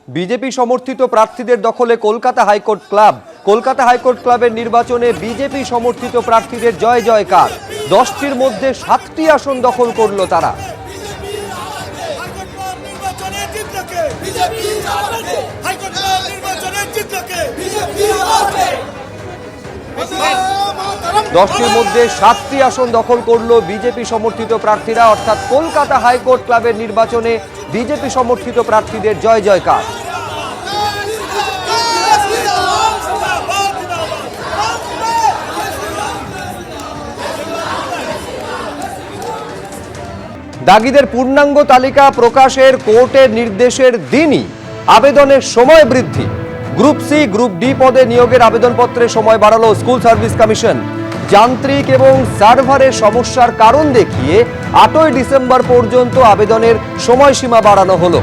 BJP সমর্থিত প্রার্থীদের দখলে Kolkata high court club. Kolkata high court ক্লাবের নির্বাচনে বিজেপি সমর্থিত প্রার্থীদের জয় জয়কার। 10টির মধ্যে 7টি আসন দখল করল তারা। দশটির মধ্যে 7টি আসন দখল করল বিজেপি সমর্থিত প্রার্থীরা, অর্থাৎ কলকাতা হাইকোর্ট ক্লাবের নির্বাচনে বিজেপি সমর্থিত প্রার্থীদের জয় জয়কার। দাগিদের পূর্ণাঙ্গ তালিকা প্রকাশের কোর্টের নির্দেশের দিনই আবেদনের সময় বৃদ্ধি। গ্রুপ সি, গ্রুপ ডি পদে নিয়োগের আবেদনপত্রের সময় বাড়ালো স্কুল সার্ভিস কমিশন। যান্ত্রিক এবং সার্ভারের সমস্যার কারণ দেখিয়ে 8ই ডিসেম্বর পর্যন্ত আবেদনের সময়সীমা বাড়ানো হলো।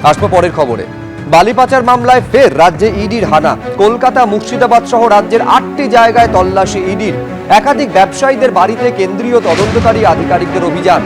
আসবো পরের খবরে। বালি পাচার মামলায় ফের রাজ্যে ইডির হানা। কলকাতা, মুর্শিদাবাদ সহ রাজ্যের 8টি জায়গায় তল্লাশি ইডির। একাধিক ব্যবসায়ীদের বাড়িতে কেন্দ্রীয় তদন্তকারী আধিকারিকদের অভিযান।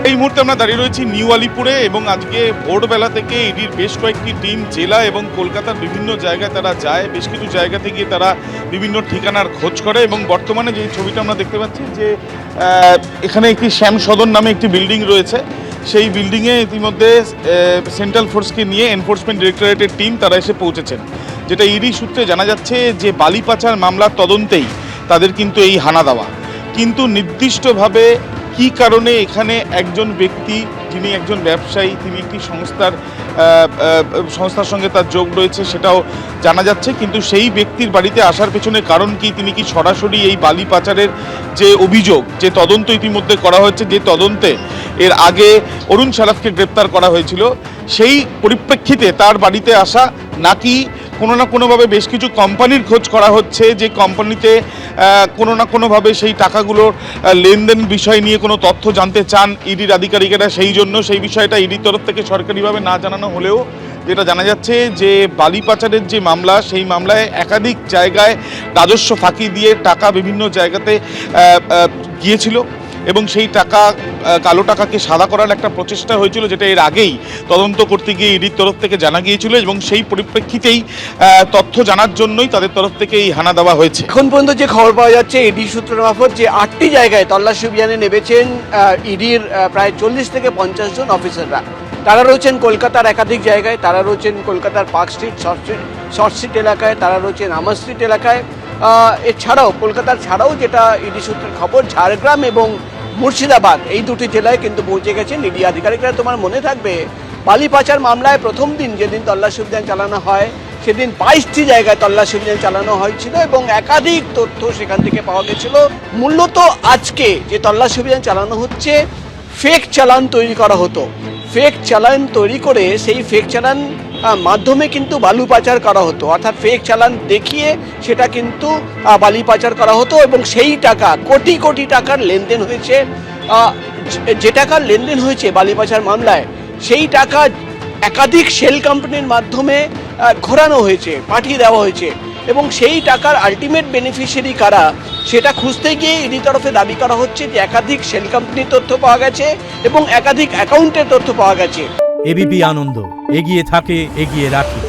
এই মুহূর্তে আমরা দাঁড়িয়ে রয়েছি নিউ আলিপুরে এবং আজকে ভোরবেলা থেকে ইডির বেশ কয়েকটি টিম জেলা এবং কলকাতার বিভিন্ন জায়গায় তারা যায়। বেশ কিছু জায়গা থেকে তারা বিভিন্ন ঠিকানার খোঁজ করে এবং বর্তমানে যে ছবিটা আমরা দেখতে পাচ্ছি যে এখানে একটি শ্যাম সদন নামে একটি বিল্ডিং রয়েছে। সেই বিল্ডিংয়ে ইতিমধ্যে সেন্ট্রাল ফোর্সকে নিয়ে এনফোর্সমেন্ট ডিরেক্টরেটের টিম তারা এসে পৌঁছেছেন। যেটা ইডি সূত্রে জানা যাচ্ছে যে বালি পাচার মামলার তদন্তেই তাদের কিন্তু এই হানা দেওয়া। কিন্তু নির্দিষ্টভাবে কী কারণে এখানে একজন ব্যক্তি যিনি একজন ব্যবসায়ী, তিনি একটি সংস্থার সঙ্গে তার যোগ রয়েছে সেটাও জানা যাচ্ছে। কিন্তু সেই ব্যক্তির বাড়িতে আসার পেছনে কারণ কি, তিনি কি সরাসরি এই বালি পাচারের যে অভিযোগ, যে তদন্ত ইতিমধ্যে করা হয়েছে, যে তদন্তে এর আগে অরুণ সারাফকে গ্রেপ্তার করা হয়েছিল, সেই পরিপ্রেক্ষিতে তার বাড়িতে আসা, নাকি কোনো না কোনোভাবে বেশ কিছু কোম্পানির খোঁজ করা হচ্ছে যে কোম্পানিতে কোনো না কোনোভাবে সেই টাকাগুলোর লেনদেন বিষয় নিয়ে কোনো তথ্য জানতে চান ইডির আধিকারিকেরা, সেই জন্য সেই বিষয়টা ইডির তরফ থেকে সরকারিভাবে না জানানো হলেও যেটা জানা যাচ্ছে যে বালি পাচারের যে মামলা, সেই মামলায় একাধিক জায়গায় রাজস্ব ফাঁকি দিয়ে টাকা বিভিন্ন জায়গাতে গিয়েছিল এবং সেই টাকা, কালো টাকাকে সাদা করার একটা প্রচেষ্টা হয়েছিল, যেটা এর আগেই তদন্ত করতে গিয়ে ইডির তরফ থেকে জানা গিয়েছিল এবং সেই পরিপ্রেক্ষিতেই তথ্য জানার জন্যই তাদের তরফ থেকে এই হানা দেওয়া হয়েছে। এখন পর্যন্ত যে খবর পাওয়া যাচ্ছে ইডি সূত্র মারফত, যে 8টি জায়গায় তল্লাশি অভিযানে নেমেছেন ইডির প্রায় 40 থেকে 50 জন অফিসাররা। তারা রয়েছেন কলকাতার একাধিক জায়গায়, তারা রয়েছেন কলকাতার পার্ক স্ট্রিট, শর্ট স্ট্রিট এলাকায়, তারা রয়েছেন আমার স্ট্রিট এলাকায়। এছাড়াও কলকাতার ছাড়াও যেটা ইডি সূত্রের খবর, ঝাড়গ্রাম এবং মুর্শিদাবাদ এই দুটি জেলায় কিন্তু পৌঁছে গেছেন ইডি আধিকারিকরা। তোমার মনে থাকবে বালি পাচার মামলায় প্রথম দিন যেদিন তল্লাশি অভিযান চালানো হয়, সেদিন 22টি জায়গায় তল্লাশি অভিযান চালানো হয়েছিল এবং একাধিক তথ্য সেখান থেকে পাওয়া গেছিল। মূলত আজকে যে তল্লাশি অভিযান চালানো হচ্ছে, ফেক চালান তৈরি করা হতো। ফেক চালান তৈরি করে সেই ফেক চালান মাধ্যমে কিন্তু বালু পাচার করা হতো, অর্থাৎ ফেক চালান দেখিয়ে সেটা কিন্তু বালি পাচার করা হতো এবং সেই টাকা, কোটি কোটি টাকার লেনদেন হয়েছে। যে টাকার লেনদেন হয়েছে বালি পাচার মামলায়, সেই টাকা একাধিক শেল কোম্পানির মাধ্যমে ঘোরানো হয়েছে, পাঠিয়ে দেওয়া হয়েছে এবং সেই টাকার আলটিমেট বেনিফিশিয়ারি কারা সেটা খুঁজতে গিয়ে ইডি তরফে দাবি করা হচ্ছে যে একাধিক শেল কোম্পানির তথ্য পাওয়া গেছে এবং একাধিক অ্যাকাউন্টের তথ্য পাওয়া গেছে। এবিপি আনন্দ, এগিয়ে থাকে, এগিয়ে রাখে।